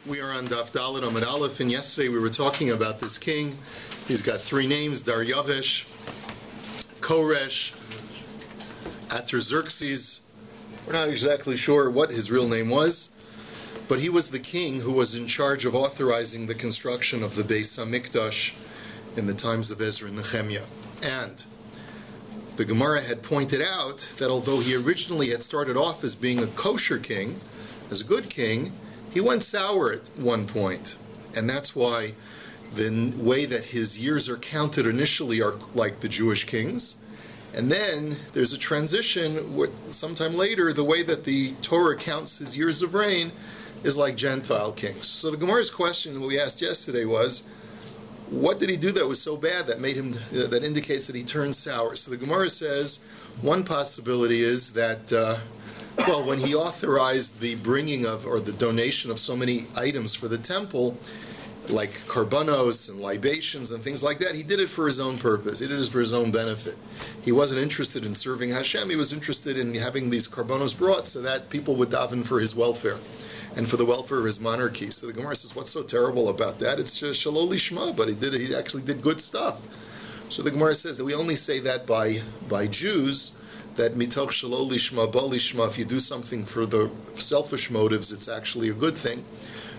We are on DAF Dalet Amud Aleph, and yesterday we were talking about this king. He's got three names: Daryavish, Koresh, Artaxerxes. We're not exactly sure what his real name was, but he was the king who was in charge of authorizing the construction of the Beis HaMikdash in the times of Ezra and Nehemiah. And the Gemara had pointed out that although he originally had started off as being a kosher king, as a good king, he went sour at one point. And that's why the way that his years are counted initially are like the Jewish kings. And then there's a transition, sometime later, the way that the Torah counts his years of reign is like Gentile kings. So the Gemara's question that we asked yesterday was, what did he do that was so bad that made him, that indicates that he turned sour? So the Gemara says, one possibility is that, when he authorized the bringing of, or the donation of so many items for the temple, like karbanos and libations and things like that, he did it for his own purpose. He did it for his own benefit. He wasn't interested in serving Hashem. He was interested in having these karbanos brought so that people would daven for his welfare and for the welfare of his monarchy. So the Gemara says, what's so terrible about that? It's just shalol lishma, but he actually did good stuff. So the Gemara says that we only say that by Jews, that mitoch shalol lishma, bo lishma, if you do something for the selfish motives, it's actually a good thing.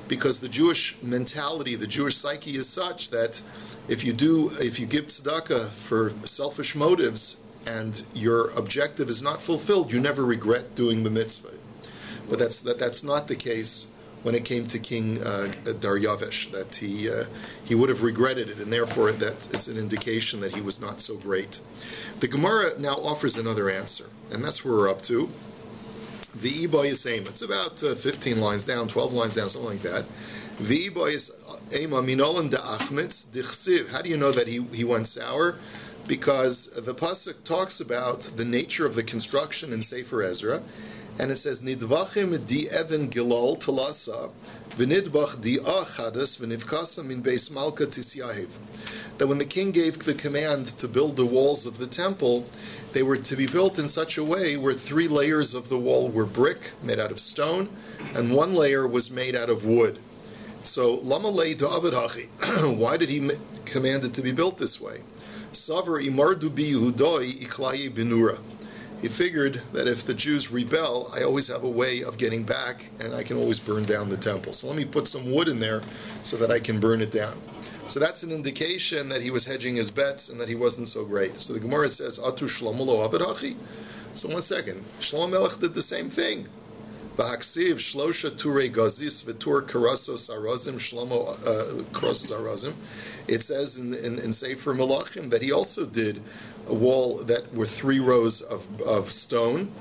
Because the Jewish mentality, the Jewish psyche is such that if you give tzedakah for selfish motives and your objective is not fulfilled, you never regret doing the mitzvah. But that's not the case when it came to King Daryavish, that he would have regretted it, and therefore that is an indication that he was not so great. The Gemara now offers another answer, and that's where we're up to. The Iboyis Ema. It's about 15 lines down, 12 lines down, something like that. The Iboyis Ema minolan de achmitz dichsiv. How do you know that he went sour? Because the pasuk talks about the nature of the construction in Sefer Ezra, and it says nidvachim di even gilal talasa v'nidbach di achadas v'nivkasa min beis malka tisyahiv. That when the king gave the command to build the walls of the temple, they were to be built in such a way where 3 layers of the wall were brick, made out of stone, and 1 layer was made out of wood. So, lama lei da'avid hachi. Why did he command it to be built this way? Savar imardu bi Yehudoi iklaye benura. He figured that if the Jews rebel, I always have a way of getting back, and I can always burn down the temple. So let me put some wood in there so that I can burn it down. So that's an indication that he was hedging his bets and that he wasn't so great. So the Gemara says, Atu Shlomo lo abed hachi. So one second. Shlomo Melech did the same thing. V'haksiv shlosha turei gazis v'tur karasos arazim Shlomo karasos arazim. It says in Sefer Melachim that he also did a wall that were 3 rows of stone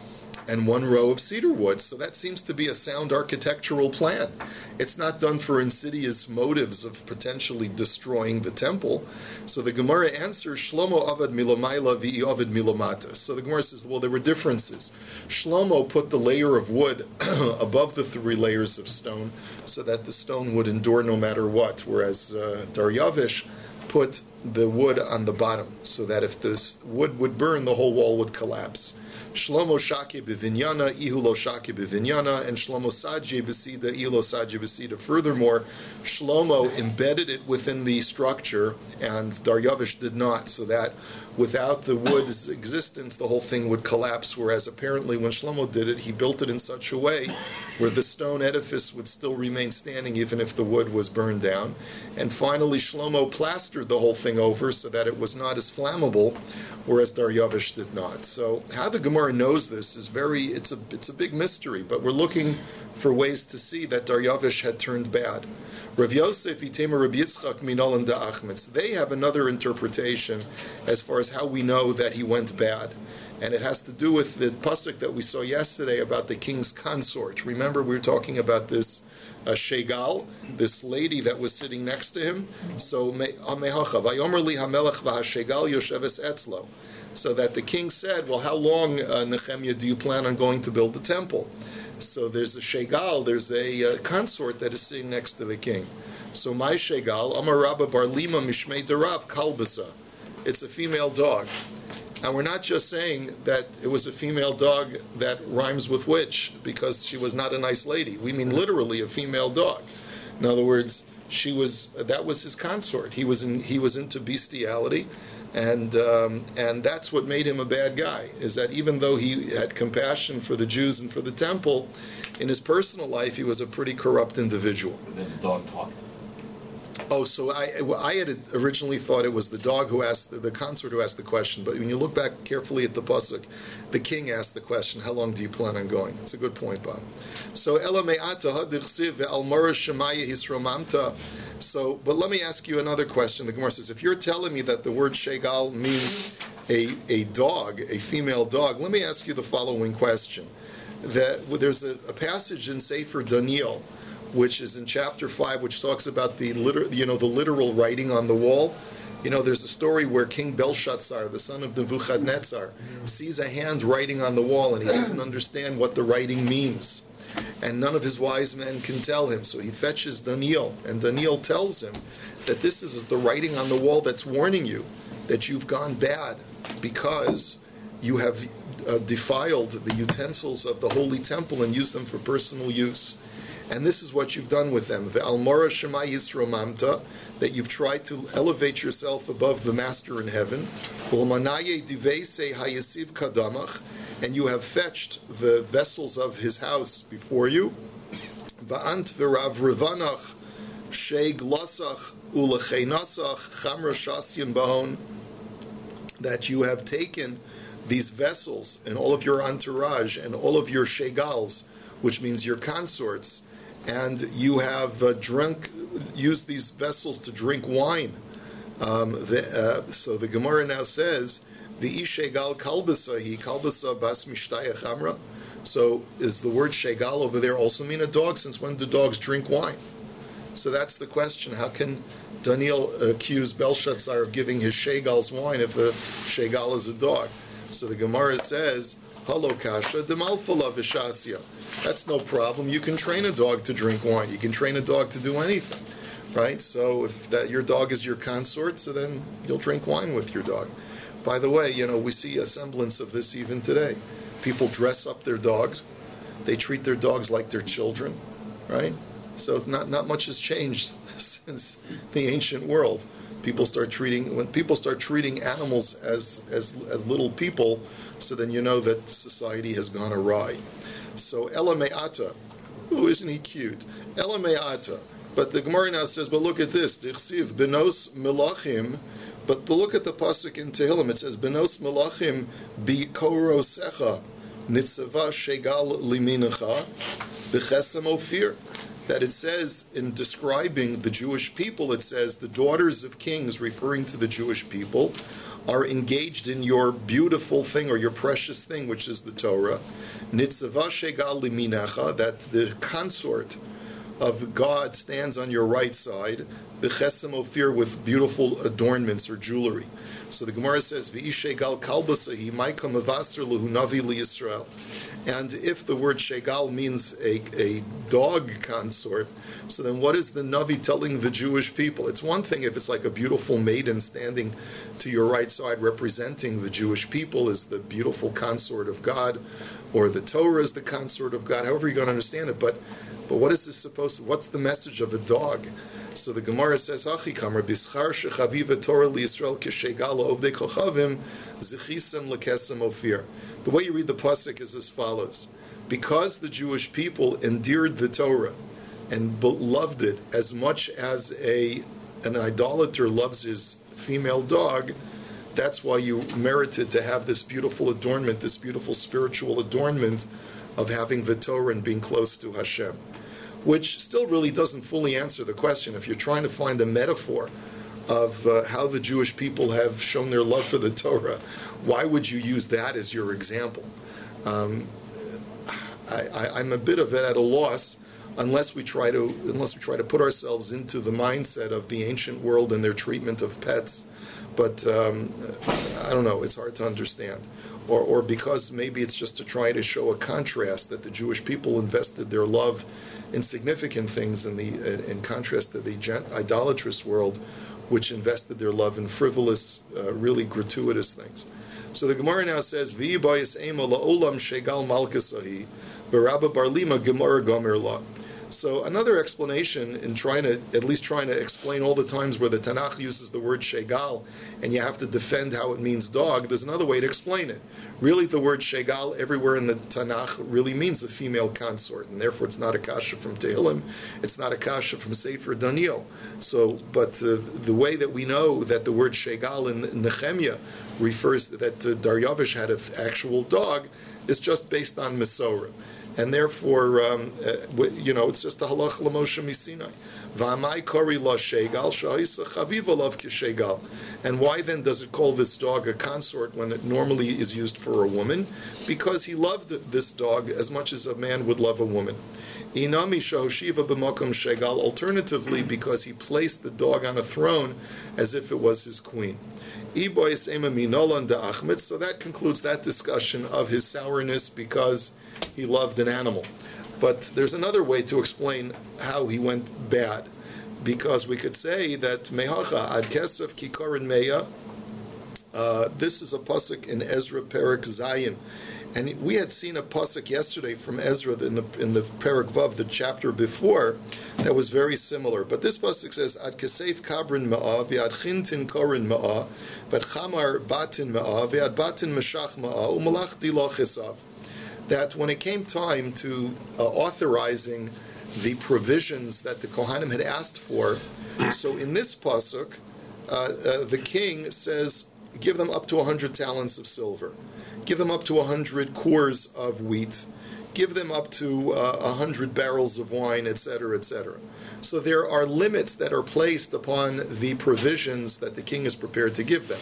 and 1 row of cedar wood. So that seems to be a sound architectural plan. It's not done for insidious motives of potentially destroying the temple. So the Gemara answers, Shlomo avad milomayla v'i avad milomata. So the Gemara says, well, there were differences. Shlomo put the layer of wood above the 3 layers of stone so that the stone would endure no matter what, whereas Daryavish put the wood on the bottom so that if the wood would burn, the whole wall would collapse. Shlomo shake bevinyana, ihu lo shake bevinyana, and Shlomo sadje besida, ihu lo sadje besida. Furthermore, Shlomo embedded it within the structure, and Daryavish did not, so that without the wood's existence, the whole thing would collapse, whereas apparently when Shlomo did it, he built it in such a way where the stone edifice would still remain standing even if the wood was burned down. And finally, Shlomo plastered the whole thing over so that it was not as flammable, whereas Daryavish did not. So how the Gemara knows this is it's a big mystery, but we're looking for ways to see that Daryavish had turned bad. Rav Yosef Itema Rabbi Yitzchak Minolan Da'achmitz. They have another interpretation as far as how we know that he went bad. And it has to do with the pasuk that we saw yesterday about the king's consort. Remember, we were talking about this Shegal, this lady that was sitting next to him. So, Vayomer li hamelech v'hashegal yosheves etzlo. So that the king said, well, how long, Nehemiah, do you plan on going to build the temple? So there's a shegal, there's a consort that is sitting next to the king. So my shegal, Amar Rabba Bar Lima Mishmei Derav Kalbasa. It's a female dog. And we're not just saying that it was a female dog that rhymes with witch because she was not a nice lady. We mean literally a female dog. In other words, that was his consort. He was into bestiality, and that's what made him a bad guy. Is that even though he had compassion for the Jews and for the temple, in his personal life he was a pretty corrupt individual. But then the dog talked. Oh, so I had originally thought it was the dog who asked, the consort who asked the question, but when you look back carefully at the pasuk, the king asked the question, how long do you plan on going? It's a good point, Bob. So, but let me ask you another question. The Gemara says, if you're telling me that the word shegal means a dog, a female dog, let me ask you the following question. That there's a passage in Sefer Daniel, which is in chapter 5, which talks about the literal writing on the wall. There's a story where King Belshazzar, the son of Nebuchadnezzar, sees a hand writing on the wall, and he doesn't understand what the writing means. And none of his wise men can tell him. So he fetches Daniel, and Daniel tells him that this is the writing on the wall that's warning you that you've gone bad because you have defiled the utensils of the holy temple and used them for personal use. And this is what you've done with them. Ve'almora shema yisromamta, that you've tried to elevate yourself above the master in heaven. Ulmanaye diveise hayasiv kadamach, and you have fetched the vessels of his house before you. Va'ant v'rav rivanach sheg lasach ulachenasach chamra shasyan bahon, that you have taken these vessels and all of your entourage and all of your shegals, which means your consorts, and you have used these vessels to drink wine. So the Gemara now says, "V'i shegal kalbasahi kalbasa bas mishtaya chamra." So is the word shegal over there also mean a dog? Since when do dogs drink wine? So that's the question. How can Daniel accuse Belshazzar of giving his shegals wine if a shegal is a dog? So the Gemara says, "Halo kasha demalfala v'shasya." That's no problem. You can train a dog to drink wine. You can train a dog to do anything, right? So if your dog is your consort, so then you'll drink wine with your dog. By the way, we see a semblance of this even today. People dress up their dogs. They treat their dogs like their children, right? So not much has changed since the ancient world. When people start treating animals as little people, so then you know that society has gone awry. So Ela Me'ata, isn't he cute? Ela Me'ata. But the Gemara now says, but look at this, Dichsiv Benos Melachim. But look at the pasuk in Tehillim. It says, Benos Melachim Bikorosecha Nitzava Shegal Liminacha Bechesem Ofir. That it says, in describing the Jewish people, it says, the daughters of kings, referring to the Jewish people, are engaged in your beautiful thing or your precious thing, which is the Torah. Nitzava shegal liminacha, that the consort of God stands on your right side. Bechesem ofir, with beautiful adornments or jewelry. So the Gemara says, V'ishegal kalbasahi maikam avasr lehu navi liyisrael. And if the word shegal means a dog consort, so then what is the Navi telling the Jewish people? It's one thing if it's like a beautiful maiden standing to your right side representing the Jewish people as the beautiful consort of God, or the Torah is the consort of God, however you're going to understand it. But what is this supposed to, what's the message of a dog? So the Gemara says, Achikamar, Bischar shechaviva Torah liyisrael k'shegala ovdei kochavim zechisem lekesem ofir. The way you read the pasuk is as follows: because the Jewish people endeared the Torah and loved it as much as an idolater loves his female dog, that's why you merited to have this beautiful adornment, this beautiful spiritual adornment of having the Torah and being close to Hashem. Which still really doesn't fully answer the question. If you're trying to find a metaphor of how the Jewish people have shown their love for the Torah, why would you use that as your example? I'm a bit of it at a loss unless we try to put ourselves into the mindset of the ancient world and their treatment of pets. But I don't know. It's hard to understand. Or because maybe it's just to try to show a contrast that the Jewish people invested their love in significant things in contrast to the idolatrous world, which invested their love in frivolous, really gratuitous things. So the Gemara now says, "V'i bayis ema la'olam shegal malkasahi, barabba barlima gemara gomer la." So another explanation in trying to explain all the times where the Tanakh uses the word shegal, and you have to defend how it means dog, there's another way to explain it. Really, the word shegal everywhere in the Tanakh really means a female consort, and therefore it's not a kasha from Tehillim, it's not a kasha from Sefer Daniel. So, but the way that we know that the word shegal in Nehemiah refers that Daryavish had an actual dog is just based on Mesorah. And therefore, it's just a halach l'Moshe misinai. V'amai kori la shegal sha'isa chaviva lav kishegal. And why then does it call this dog a consort when it normally is used for a woman? Because he loved this dog as much as a man would love a woman. Inami shahoshiva b'makom shegal. Alternatively, because he placed the dog on a throne as if it was his queen. So that concludes that discussion of his sourness because he loved an animal. But there's another way to explain how he went bad, because we could say that mehacha ad kesef kikorin meya. This is a pasuk in Ezra Perek Zayin, and we had seen a pasuk yesterday from Ezra in the Perek Vav, the chapter before, that was very similar. But this pasuk says ad kesef kabrin me'ah v'ad chintin korin me'ah v'ad chamar batin me'ah v'ad batin meshach me'ah u'malach diloch esav. That when it came time to authorizing the provisions that the Kohanim had asked for, so in this pasuk, the king says, give them up to 100 talents of silver, give them up to 100 cores of wheat, give them up to 100 barrels of wine, etc., etc. So there are limits that are placed upon the provisions that the king is prepared to give them.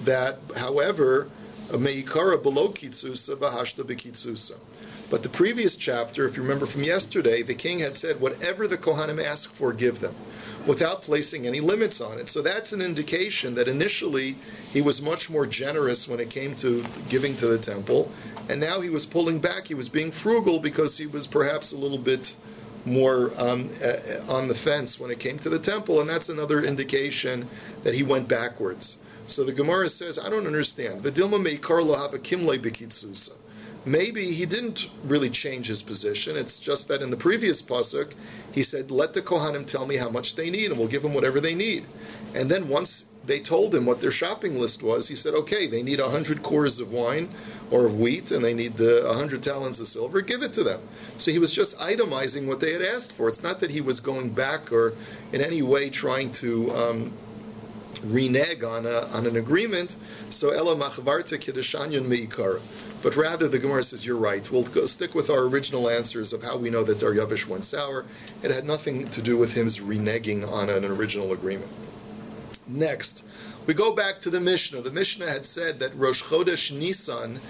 That, however, meikara below kitzusa v'hashta b'kitzusa. But the previous chapter, if you remember from yesterday, the king had said, whatever the Kohanim ask for, give them, without placing any limits on it. So that's an indication that initially he was much more generous when it came to giving to the temple, and now he was pulling back, he was being frugal because he was perhaps a little bit more on the fence when it came to the temple, and that's another indication that he went backwards. So the Gemara says, I don't understand. Maybe he didn't really change his position. It's just that in the previous pasuk, he said, let the Kohanim tell me how much they need, and we'll give them whatever they need. And then once they told him what their shopping list was, he said, okay, they need 100 cores of wine or of wheat, and they need 100 talents of silver, give it to them. So he was just itemizing what they had asked for. It's not that he was going back or in any way trying to renege on an agreement. So ela machvarta kidushanyan meikara. But rather, the Gemara says, you're right. We'll stick with our original answers of how we know that Daryavish went sour. It had nothing to do with him reneging on an original agreement. Next, we go back to the Mishnah. The Mishnah had said that Rosh Chodesh Nisan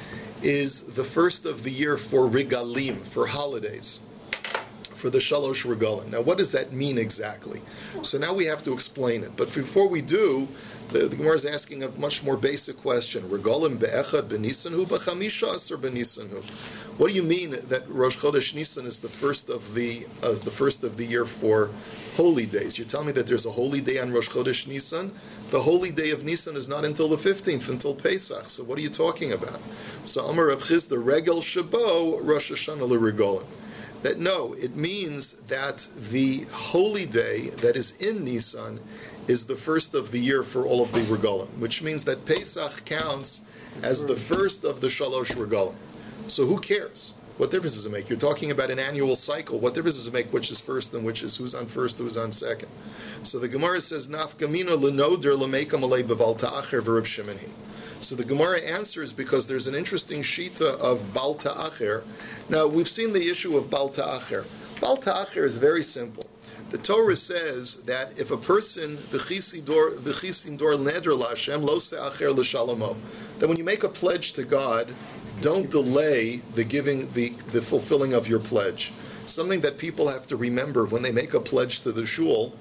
is the first of the year for regalim, for holidays, for the Shalosh Regalim. Now, what does that mean exactly? So now we have to explain it. But before we do, the Gemara is asking a much more basic question. Regalim be'echad b'nisanhu b'chamisha asar b'nisanhu. What do you mean that Rosh Chodesh Nisan is the first of the year for holy days? You tell me that there's a holy day on Rosh Chodesh Nisan. The holy day of Nisan is not until the 15th, until Pesach. So what are you talking about? So Amar Rav Chizda Regel Shabo Rosh HaShana l'Regalim. That no, it means that the holy day that is in Nisan is the first of the year for all of the regalim, which means that Pesach counts as the first of the Shalosh regalim. So who cares? What difference does it make? You're talking about an annual cycle. What difference does it make which is first and which is who's on first, who's on second? So the Gemara says, Nafkamina l'noder l'meikam alei b'val ta'acher v'rib shemini. So the Gemara answers because there's an interesting shita of Bal Ta'acher. Now, we've seen the issue of Bal Ta'acher. Bal Ta'acher is very simple. The Torah says that if a person, v'chisin dor neder l'Hashem, lo se'acher l'shalomo, that when you make a pledge to God, don't delay the giving, the fulfilling of your pledge. Something that people have to remember when they make a pledge to the shul.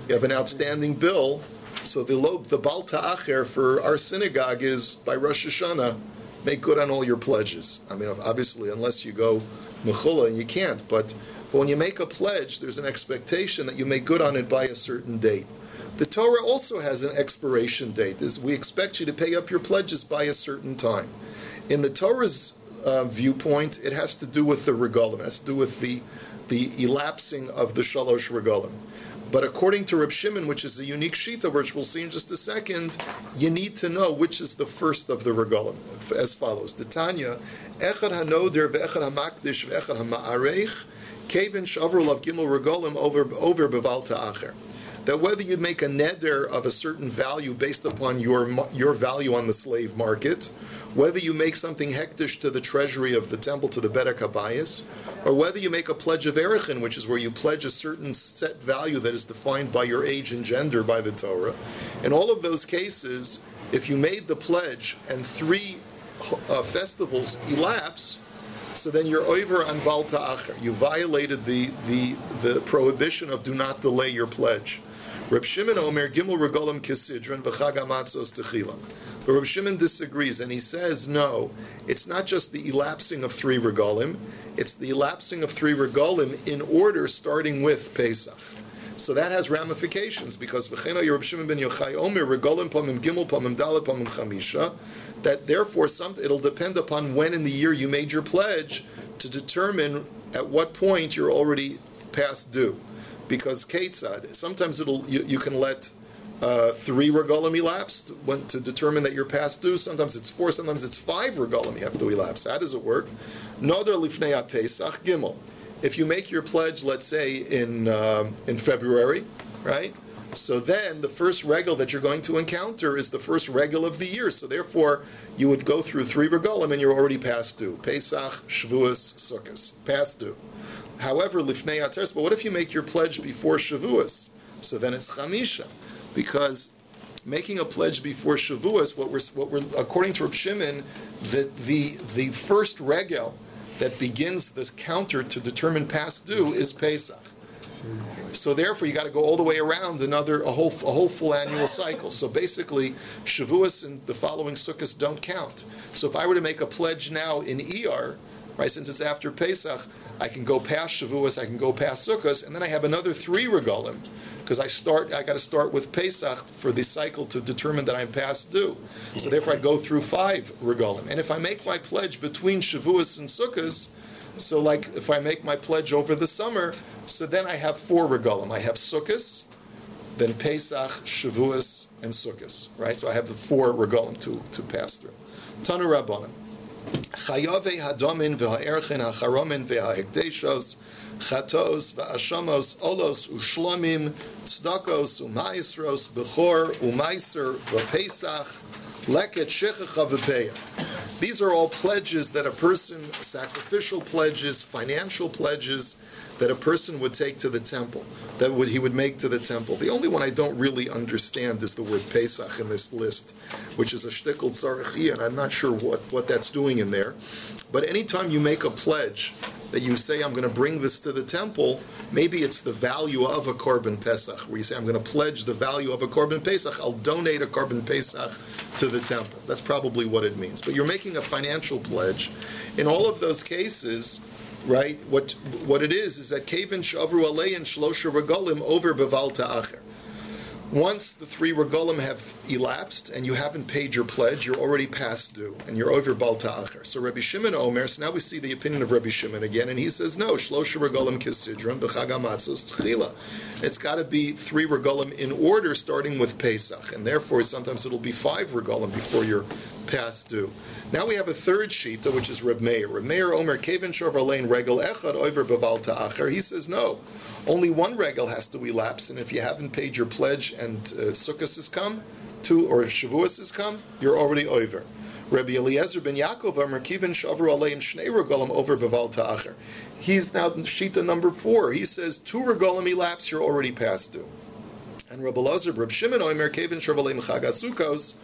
You have an outstanding bill. So the Bal Ta'acher for our synagogue is, by Rosh HaShana, make good on all your pledges. I mean, obviously, unless you go mechula, and you can't, but when you make a pledge, there's an expectation that you make good on it by a certain date. The Torah also has an expiration date. We expect you to pay up your pledges by a certain time. In the Torah's viewpoint, it has to do with the regalim. It has to do with the elapsing of the shalosh regalim. But according to Reb Shimon, which is a unique shita, which we'll see in just a second, you need to know which is the first of the regalim, as follows. The Tanya, Echad hanoder ve'echad hamakdish ve'echad hama'arech, kevin shavru lav gimel regalim over beval ta'acher. That whether you make a neder of a certain value based upon your value on the slave market, whether you make something hektish to the treasury of the temple, to the Bedek HaBayis, or whether you make a pledge of erechin, which is where you pledge a certain set value that is defined by your age and gender by the Torah. In all of those cases, if you made the pledge and 3 festivals elapse, so then you're over on Bal Ta'acher. You violated the prohibition of do not delay your pledge. Reb Shimon Omer Gimel Regalim Kisidron V'Chag HaMatzos Techila. But Reb Shimon disagrees, and he says, no, it's not just the elapsing of 3 regalim, it's the elapsing of 3 regalim in order starting with Pesach. So that has ramifications, because V'chena Reb Shimon ben Yochai Omer Regalim Pamim Gimel Pamim Dalet Pamim Chamisha, that therefore it'll depend upon when in the year you made your pledge to determine at what point you're already past due. Because Ketzad, sometimes you can let 3 regalim elapse to determine that you're past due. Sometimes it's 4, sometimes it's 5 regalim you have to elapse. How does it work? Nodar lifnei Pesach Gimel. If you make your pledge, let's say in February, right? So then the first regal that you're going to encounter is the first regal of the year. So therefore, you would go through 3 regalim and you're already past due. Pesach, Shavuos, Sukkos, past due. However, lifnei atzeres, but what if you make your pledge before Shavuos? So then it's Chamisha, because making a pledge before Shavuos, what we're according to Reb Shimon, the first regel that begins this counter to determine past due is Pesach. So therefore, you got to go all the way around a whole full annual cycle. So basically, Shavuos and the following Sukkos don't count. So if I were to make a pledge now in Iyar, right, since it's after Pesach, I can go past Shavuos, I can go past Sukkos, and then I have another 3 regalim, because I got to start with Pesach for the cycle to determine that I'm past due. So therefore, I'd go through 5 regalim. And if I make my pledge between Shavuos and Sukkos, so like if I make my pledge over the summer, so then I have 4 regalim. I have Sukkos, then Pesach, Shavuos, and Sukkos, right? So I have the 4 regalim to pass through. Tanu Rabbanim. Chayave hadomin v'ha'erchen ha'charomin v'ha'ekdeshos chatos v'ashamos olos u'shlamim tzedakos u'ma'isros b'chor u'ma'isr v'pesach leket shechacha v'peya. These are all pledges that a person, sacrificial pledges, financial pledges, that a person would take to the temple, he would make to the temple. The only one I don't really understand is the word Pesach in this list, which is a shtickle tzarachi, and I'm not sure what that's doing in there. But anytime you make a pledge that you say, I'm going to bring this to the temple, maybe it's the value of a Korban Pesach, where you say, I'm going to pledge the value of a Korban Pesach, I'll donate a Korban Pesach to the temple. That's probably what it means. But you're making a financial pledge. In all of those cases, right, what it is that Kevin Shavru Alei and Shlosha Regalim over Beval Ta'acher. Once the 3 regalim have elapsed and you haven't paid your pledge, you're already past due and you're over Bal Ta'acher. So Rabbi Shimon Omer, so now we see the opinion of Rabbi Shimon again, and he says, no, Shlosha Regalim Kisidron, B'chag HaMatzos Tchila. It's got to be 3 regalim in order, starting with Pesach, and therefore sometimes it'll be 5 regalim before you're past due. Now we have a third shita, which is Reb Meir. Reb Meir Omer Kevin Sharvalein Regel Echad Over Beval Ta'acher. He says no, only 1 regel has to elapse, and if you haven't paid your pledge and Sukkos has come, or if Shavuos has come, you're already over. Rabbi Eliezer ben Yaakov Omer Kevin Shavru Aleim Shnei Regalim Over Beval Ta'acher. He's now shita number 4. He says 2 regalim elapse, you're already past due. And Rabbi Eliezer Reb Shimon Omer Kevin Sharvaleim Chag HaSukkos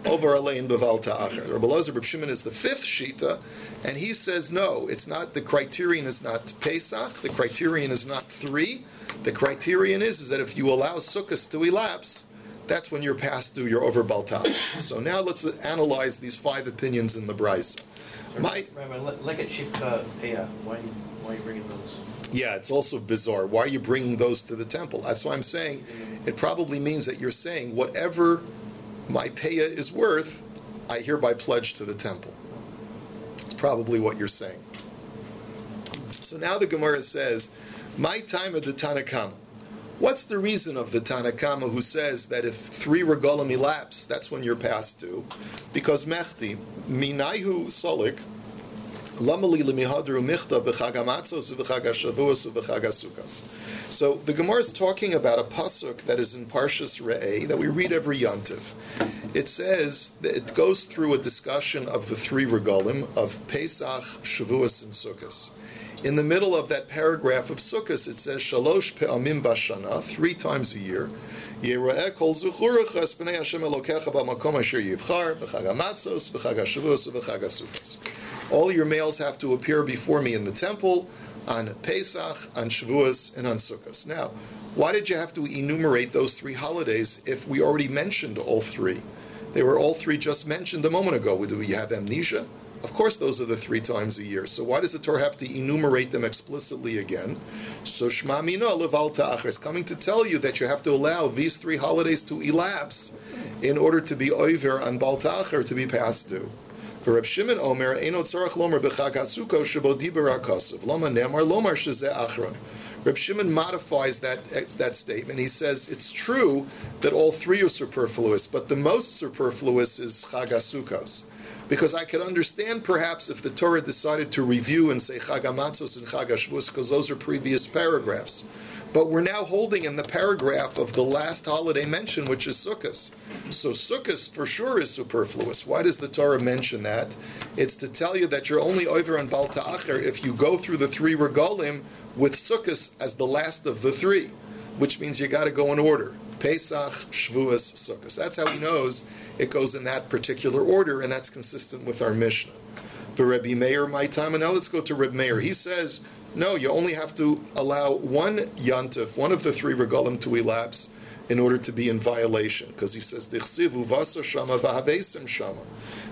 over Alein Beval Ta'acher. Rabbi Eliezer Reb Shimon is the 5th shita, and he says no, it's not, the criterion is not Pesach, the criterion is not 3, the criterion is that if you allow Sukkos to elapse, that's when you're past due, you're over Bal Ta'acher. So now let's analyze these 5 opinions in the Brisa. Rabbi, look at Shipka Peah. Why are you bringing those? Yeah, it's also bizarre. Why are you bringing those to the temple? That's why I'm saying it probably means that you're saying whatever my payah is worth, I hereby pledge to the temple. It's probably what you're saying. So now the Gemara says, my time of the Tanakama. What's the reason of the Tanakama who says that if 3 regalim elapse, that's when you're past due? Because mechti, minayhu solik, lamali lemihadru michta b'chag hamatzos v'chag hashavuos v'chag hasukas. So the Gemara is talking about a pasuk that is in Parshas Re'eh that we read every Yontiv. It says that it goes through a discussion of the 3 regalim of Pesach, Shavuos, and Sukkos. In the middle of that paragraph of Sukkos, it says Shalosh pe'amim bashana, 3 times a year. Yera'eh kol zuchurecha es b'nei Hashem Elokecha b'makom asher yivchar v'chag hamatzos v'chag hashavuos v'chag hasukas. All your males have to appear before me in the temple on Pesach, on Shavuos, and on Sukkos. Now, why did you have to enumerate those 3 holidays if we already mentioned all 3? They were all 3 just mentioned a moment ago. Do we have amnesia? Of course, those are the 3 times a year. So why does the Torah have to enumerate them explicitly again? So Shema Mina Leval Ta'achar is coming to tell you that you have to allow these 3 holidays to elapse in order to be over on Bal Ta'achar, to be passed due. For Reb Shimon Omer, Eino Tzarach Lomer B'chag HaSukkos Shebo Diber HaKosov Loma Nemar Lomar Shezeh Achron. Reb Shimon modifies that statement. He says it's true that all 3 are superfluous, but the most superfluous is Chag HaSukkos. Because I could understand perhaps if the Torah decided to review and say Chag HaMatzos and Chag HaShavuos, because those are previous paragraphs. But we're now holding in the paragraph of the last holiday mentioned, which is Sukkos. So Sukkos for sure is superfluous. Why does the Torah mention that? It's to tell you that you're only over on Bal Ta'achar if you go through the 3 regalim with Sukkos as the last of the 3, which means you got to go in order. Pesach, Shavuos, Sukkos. That's how he knows it goes in that particular order, and that's consistent with our Mishnah. For Rabbi Meir, my time, and now let's go to Rabbi Meir. He says, no, you only have to allow 1 yantif, one of the 3 regalim, to elapse in order to be in violation, because he says, Dichsivu vasa shama v'havesem shama.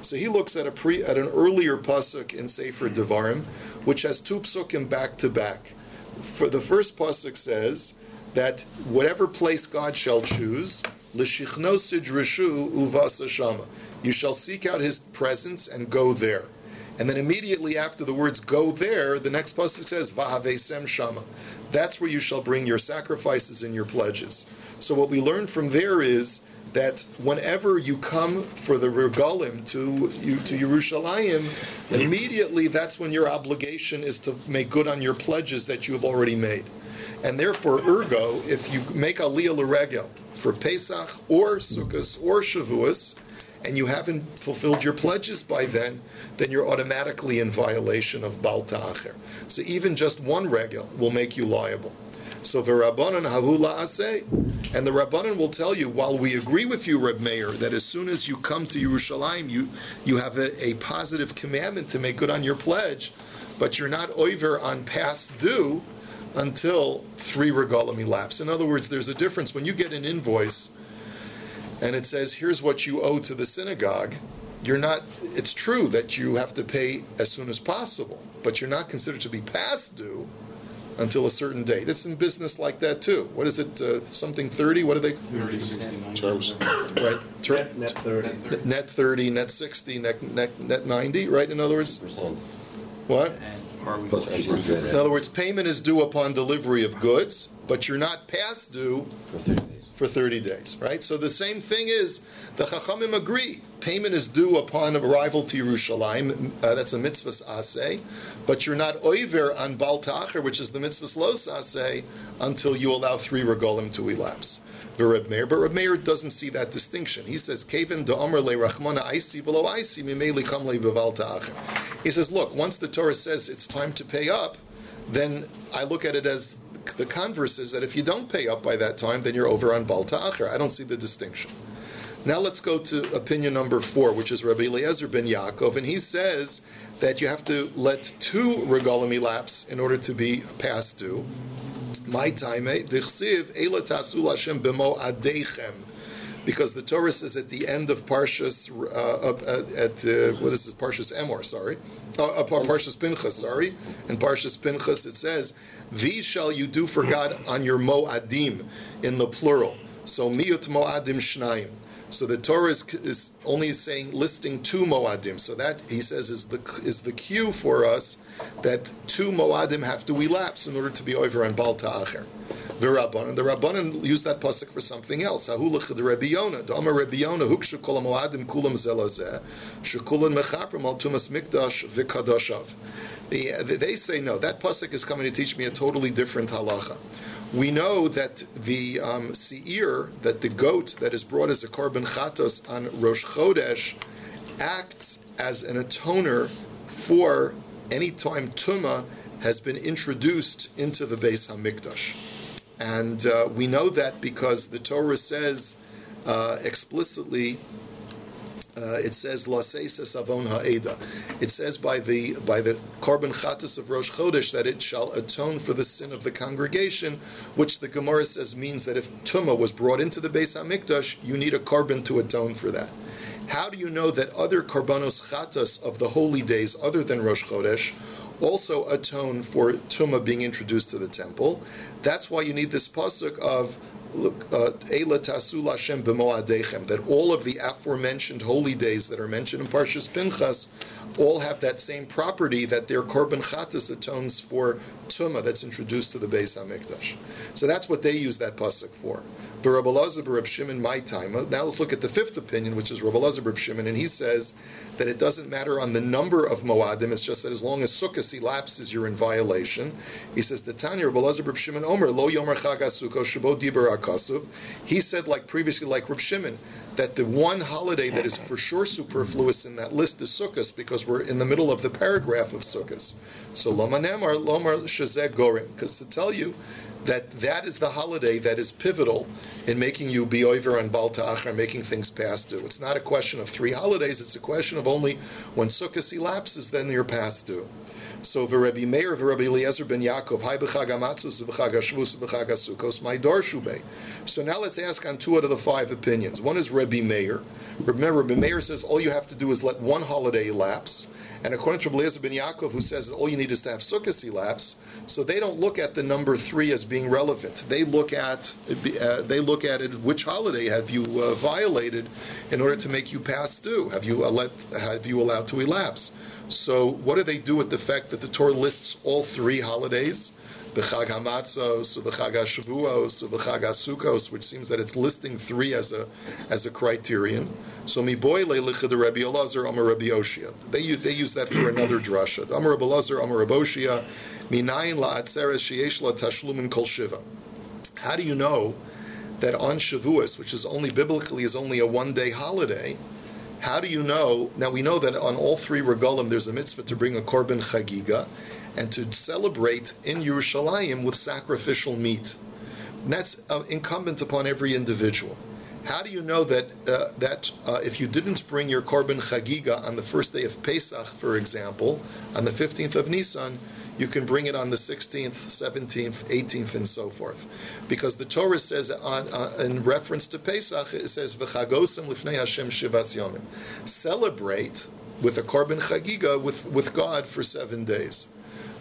So he looks at an earlier pasuk in Sefer Devarim, which has 2 psukim back to back. For the first pasuk says that whatever place God shall choose, l'shichno sidrishu uvasa shama, you shall seek out His presence and go there. And then immediately after the words "go there," the next pasuk says "Vahavesem shama." That's where you shall bring your sacrifices and your pledges. So what we learn from there is that whenever you come for the regalim to Yerushalayim, immediately that's when your obligation is to make good on your pledges that you have already made. And therefore, ergo, if you make aliyah l'regel for Pesach or Sukkos or Shavuos, and you haven't fulfilled your pledges by then you're automatically in violation of Bal Ta'achar. So even just 1 regel will make you liable. So v'Rabbanan hahu la'aseh, and the Rabbanan will tell you, while we agree with you, Reb Meir, that as soon as you come to Yerushalayim, you have a positive commandment to make good on your pledge, but you're not over on past due until 3 regalim elapse. In other words, there's a difference. When you get an invoice and it says, here's what you owe to the synagogue, it's true that you have to pay as soon as possible, but you're not considered to be past due until a certain date. It's in business like that too. What is it, something 30? What are they? 30, 60, terms. Right. Net 30. Net 30, net 60, net 90, right? In other words? percent. What? In In other words, payment is due upon delivery of goods, but you're not past due for 30 days, right? So the same thing is, the Chachamim agree, payment is due upon arrival to Yerushalayim, that's a mitzvahs aseh, but you're not oiver on Bal Ta'achar, which is the mitzvahs los aseh, until you allow 3 regalim to elapse. But Reb Meir doesn't see that distinction. He says, "Kevin da'omer le'rachmana aisi v'lo aisi mimei likam le'beval ta'achar." He says, look, once the Torah says it's time to pay up, then I look at it as the converse is that if you don't pay up by that time, then you're over on Bal Ta'achar. I don't see the distinction. Now let's go to opinion number 4, which is Rabbi Eliezer ben Yaakov, and he says that you have to let 2 regalim elapse in order to be past due. My time, dichsiv ela tasul Hashem b'mo adeichem, because the Torah says at the end of Parshas what is this? Parshas Emor, sorry, Parshas Pinchas, sorry, in Parshas Pinchas it says, "These shall you do for God on your moadim," in the plural. So miyut moadim shnayim. So the Torah is only listing 2 moadim. So that, he says, is the cue for us that 2 moadim have to elapse in order to be over on Bal Ta'acher. The Rabbanan use that pasuk for something else. Hahulach the Rabbi Yonah, the Amar Rabbi Yonah, hukshu kol moadim kulam zelazeh, shekulan mechaprim al tumas mikdash v'kadoshav. They say no. That pasuk is coming to teach me a totally different halacha. We know that the seir, that the goat that is brought as a korban chatos on Rosh Chodesh, acts as an atoner for any time tumah has been introduced into the Beis HaMikdash. And we know that because the Torah says explicitly, it says Laseises Avon Ha'eda. It says by the Korban Chatas of Rosh Chodesh that it shall atone for the sin of the congregation, which the Gemara says means that if Tumah was brought into the Beis HaMikdash, you need a korban to atone for that. How do you know that other Korbanos Chatas of the holy days other than Rosh Chodesh also atone for Tumah being introduced to the temple? That's why you need this pasuk of Eila Tasul Hashem b'moadechem, that all of the aforementioned holy days that are mentioned in Parshas Pinchas all have that same property, that their korban chatas atones for tumah that's introduced to the Beis HaMikdash. So that's what they use that pasuk for. But Rabbi Elazar Reb Shimon, my time. Now let's look at the 5th opinion, which is Rabbi Elazar Reb Shimon, and he says that it doesn't matter on the number of moadim. It's just that as long as sukkah elapses, you're in violation. He says the Tanya Rabbi Elazar Reb Shimon Omer Lo Yomer Chag HaSukkos Shebo Diber HaKasuv. He said, like previously, like Reb Shimon, that the one holiday that is for sure superfluous in that list is Sukkos, because we're in the middle of the paragraph of Sukkos. So Loma Nemar Lomar Shezeh Gorim, because to tell you that is the holiday that is pivotal in making you be over on Bal Ta'achar, making things past due. It's not a question of 3 holidays, it's a question of only when Sukkot elapses, then you're past due. So Rabbi Meir, Rabbi Eliezer ben Yaakov, Hai b'chag hamatzos, b'chag hashvus, b'chag hasukos, my darshu bei. So now let's ask on 2 out of the 5 opinions. One is Rabbi Meir. Rabbi Meir says all you have to do is let 1 holiday elapse. And according to Rabbi Eliezer ben Yaakov, who says that all you need is to have Sukkot elapse, so they don't look at the number 3 as being relevant. They look at it, which holiday have you violated in order to make you pass due? Have you allowed to elapse? So what do they do with the fact that the Torah lists all 3 holidays? B'chag hamatzos, b'chag hashavuos, b'chag hasukos, which seems that it's listing 3 as a criterion. So miboy le'lichad Rabbi Elazar Amar Rabbi Oshia. They use that for another drasha. Amar Rabbi Elazar Amar Rabbi Oshia minayin la'atzeres sheyesh la tashlumin kol shiva. How do you know that on Shavuos, which is only biblically is only a 1-day holiday? How do you know? Now we know that on all 3 regalim there's a mitzvah to bring a korban chagiga and to celebrate in Yerushalayim with sacrificial meat. And that's incumbent upon every individual. How do you know that if you didn't bring your korban chagiga on the first day of Pesach, for example, on the 15th of Nisan, you can bring it on the 16th, 17th, 18th, and so forth? Because the Torah says, in reference to Pesach, it says, "V'chagosem lifnei Hashem shivas yomim." Celebrate with a korban chagiga with God for 7 days.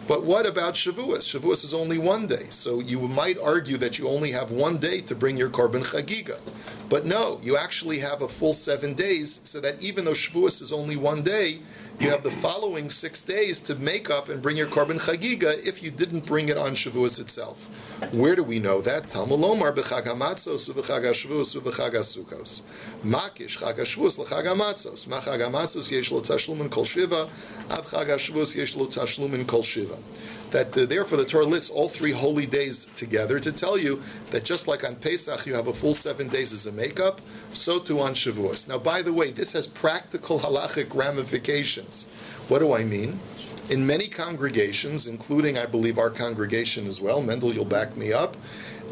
But what about Shavuos? Shavuos is only 1 day, so you might argue that you only have 1 day to bring your korban chagiga. But no, you actually have a full 7 days, so that even though Shavuos is only 1 day, you have the following 6 days to make up and bring your korban chagiga if you didn't bring it on Shavuos itself. Where do we know that? Talmud lomar b'chag hamatzos u'b'chag hashvuos u'b'chag hasukos. Makish chag hashvuos l'chag hamatzos. Machag hamatzos yesh lo tashlumin kol shiva. Av chag hashvuos yesh lo tashlumin kol shiva. That therefore the Torah lists all 3 holy days together to tell you that just like on Pesach you have a full 7 days as a makeup, so too on Shavuos. Now, by the way, this has practical halachic ramifications. What do I mean? In many congregations, including, I believe, our congregation as well, Mendel, you'll back me up,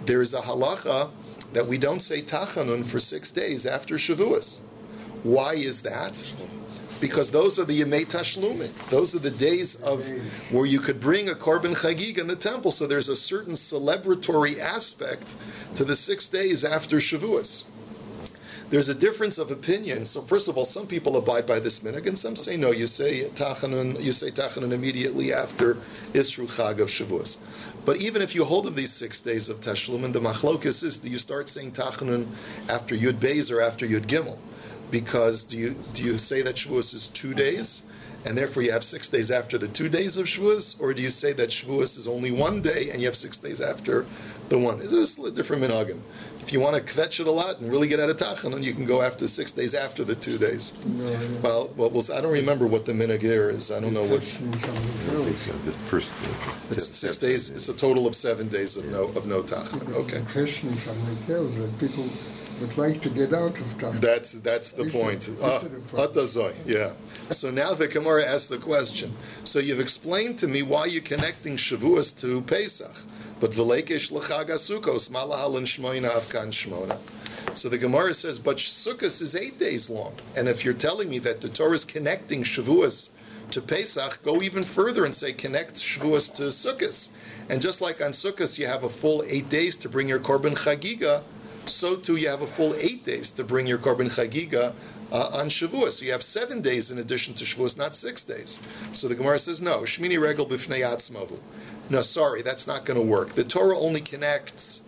there is a halacha that we don't say tachanun for 6 days after Shavuos. Why is that? Because those are the Yemei Tashlumin. Those are the days of where you could bring a korban chagig in the temple. So there's a certain celebratory aspect to the 6 days after Shavuos. There's a difference of opinion. So first of all, some people abide by this minhag, and some say no. You say tachanun immediately after Isru Chag of Shavuos. But even if you hold of these 6 days of Tashlumin, the machlokes is: do you start saying tachanun after Yud Beis or after Yud Gimel? Because do you say that Shavuos is 2 days, and therefore you have 6 days after the 2 days of Shavuos, or do you say that Shavuos is only 1 day and you have 6 days after the one? This is a different minhagim. If you want to kvetch it a lot and really get out of tachanun, you can go after 6 days after the 2 days. Well, I don't remember what the minhag here is. I don't know what. It's 6 days. It's a total of 7 days of no tachanun. Okay. People would like to get out of tachanun. That's the point. Atazoi. Yeah. So now the Gemara asks the question. So you've explained to me why you're connecting Shavuos to Pesach. But v'leikish l'chag asukos malahalin shmoina afkan shmona. So the Gemara says, but Sukkos is 8 days long, and if you're telling me that the Torah is connecting Shavuos to Pesach, go even further and say connect Shavuos to Sukkos. And just like on Sukkos you have a full 8 days to bring your korban chagiga, so too you have a full 8 days to bring your korban chagiga on Shavuos. So you have 7 days in addition to Shavuos, not 6 days. So the Gemara says, no, Shmini Regel b'fnei atzmahu. No, sorry, that's not going to work. The Torah only connects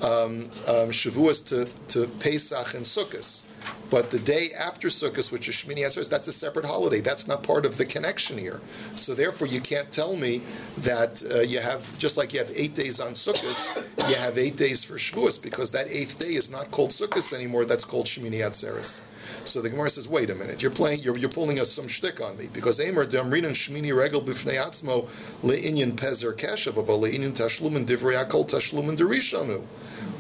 Shavuos to Pesach and Sukkos. But the day after Sukkot, which is Shmini Atzeres, that's a separate holiday. That's not part of the connection here. So therefore, you can't tell me that you have, just like you have 8 days on Sukkot, you have 8 days for Shavuos, because that 8th day is not called Sukkot anymore. That's called Shmini Atzeres. So the Gemara says, wait a minute, you're pulling us some shtick on me, because Eimer Damrinan Shmini Regel B'fnei Atzmo le'inyan Pezer Keshav, but le'inyan Tashlumin Divrei Akol Tashlumin Derishanu.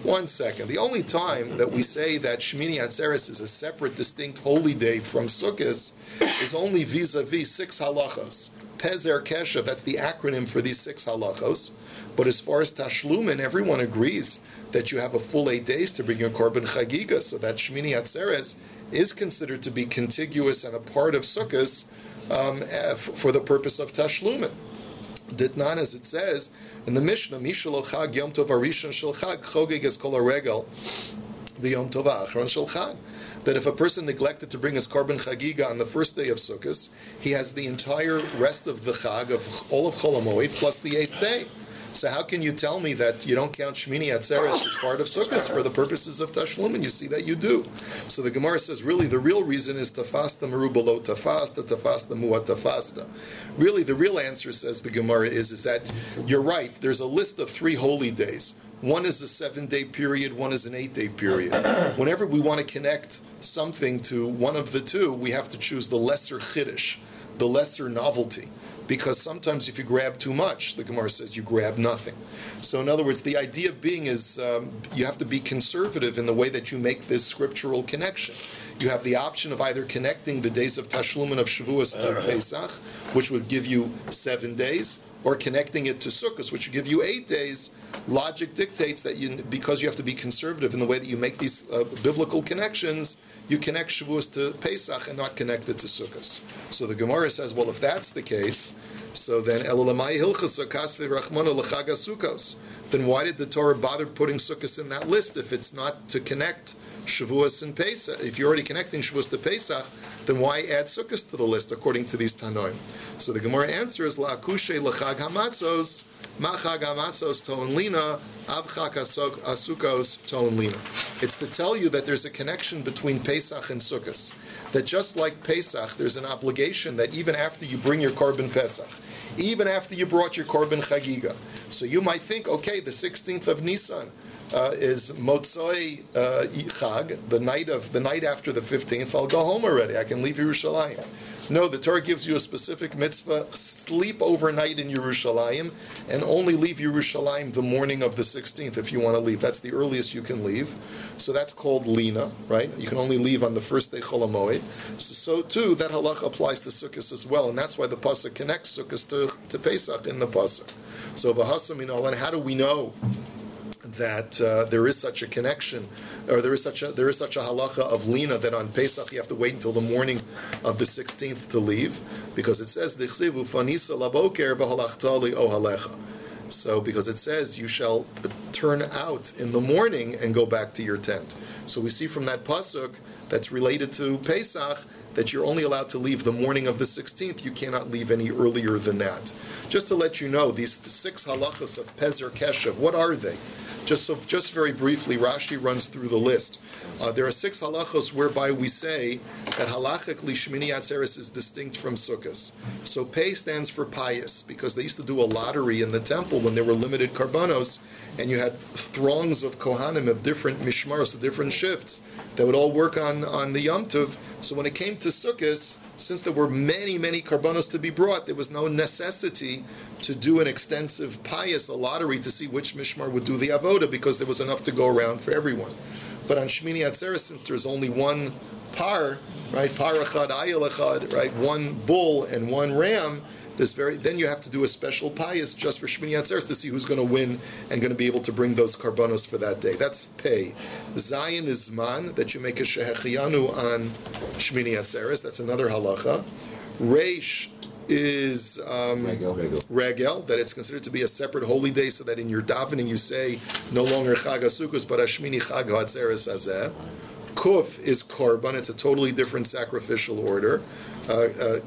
1 second. The only time that we say that Shmini Atzeres is a separate, distinct holy day from Sukkot is only vis-a-vis 6 halachos. Pezer Keshav, that's the acronym for these 6 halachos. But as far as Tashlumin, everyone agrees that you have a full 8 days to bring your Korban Chagiga, so that Shmini Atzeres is considered to be contiguous and a part of Sukkot for the purpose of Tashlumin. Ditnan, as it says in the Mishnah, Mishalo Chag Yom Tov Arishon Shel Chag Chogeg Es Kol HaRegel V'Yom Tov Ha'achron Shel Chag. That if a person neglected to bring his Korban Chagiga on the first day of Sukkot, he has the entire rest of the Chag, of all of Chol HaMoed, plus the 8th day. So how can you tell me that you don't count Shmini Atzeres as part of Sukkot for the purposes of Tashlumin? You see that you do. So the Gemara says, really, the real reason is tafasta merubalo tafasta, tafasta muat tafasta. Really, the real answer, says the Gemara, is that you're right. There's a list of 3 holy days. One is a 7-day period, one is an 8-day period. Whenever we want to connect something to one of the two, we have to choose the lesser chiddush, the lesser novelty. Because sometimes if you grab too much, the Gemara says you grab nothing. So in other words, the idea being is you have to be conservative in the way that you make this scriptural connection. You have the option of either connecting the days of Tashlumin of Shavuos to Pesach, which would give you 7 days, or connecting it to Sukkot, which would give you 8 days. Logic dictates that because you have to be conservative in the way that you make these biblical connections, you connect Shavuos to Pesach and not connect it to Sukkot. So the Gemara says, well, if that's the case, so then then why did the Torah bother putting Sukkot in that list if it's not to connect Shavuos and Pesach? If you're already connecting Shavuos to Pesach, then why add Sukkot to the list according to these Tanoim? So the Gemara answers, La'akushe l'chag hamatzos, ma'chag hamatzos to'on lina, avchak asukos to'on lina. It's to tell you that there's a connection between Pesach and Sukkot. That just like Pesach, there's an obligation that even after you bring your Korban Pesach, even after you brought your Korban Chagiga, so you might think, okay, the 16th of Nisan is Motzoi Chag, the night after the 15th. I'll go home already. I can leave Yerushalayim. No, the Torah gives you a specific mitzvah: sleep overnight in Yerushalayim, and only leave Yerushalayim the morning of the 16th if you want to leave. That's the earliest you can leave. So that's called Lina, right? You can only leave on the first day Chol HaMoed. So too, that halacha applies to Sukkot as well, and that's why the pasuk connects Sukkot to Pesach in the pasuk. So v'hasam inol, and how do we know that there is such a connection, or there is such a halacha of Lina that on Pesach you have to wait until the morning of the 16th to leave? Because it says, So, because it says, you shall turn out in the morning and go back to your tent. So we see from that pasuk that's related to Pesach that you're only allowed to leave the morning of the 16th. You cannot leave any earlier than that. Just to let you know, these 6 halachos of Pezer Keshev, what are they? Just very briefly, Rashi runs through the list. There are 6 halachos whereby we say that halachically Shmini Atzeres is distinct from Sukkos. So Pei stands for pious, because they used to do a lottery in the temple when there were limited karbanos, and you had throngs of Kohanim of different mishmaros, of different shifts, that would all work on the Yom Tov. So when it came to Sukkos, since there were many, many karbanos to be brought, there was no necessity to do an extensive pious, a lottery, to see which mishmar would do the avoda, because there was enough to go around for everyone. But on Shmini Atzeres, since there's only one par, right, par echad, ayil echad, right, one bull and one ram, then you have to do a special pious just for Shmini Atzeres to see who's going to win and going to be able to bring those karbanos for that day. That's pei. Zayin is zman, that you make a shehechiyanu on Shmini Atzeres. That's another halacha. Reish is regel, that it's considered to be a separate holy day, so that in your davening you say no longer Chag HaSukkos but Hashmini Chag HaAtzeres Hazeh. Kuf is korban; it's a totally different sacrificial order.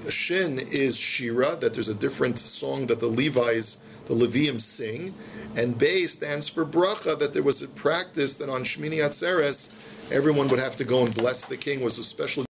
Shin is shira; that there's a different song that the Leviim sing. And Bay stands for bracha; that there was a practice that on Shmini Atzeres everyone would have to go and bless the king. Was a special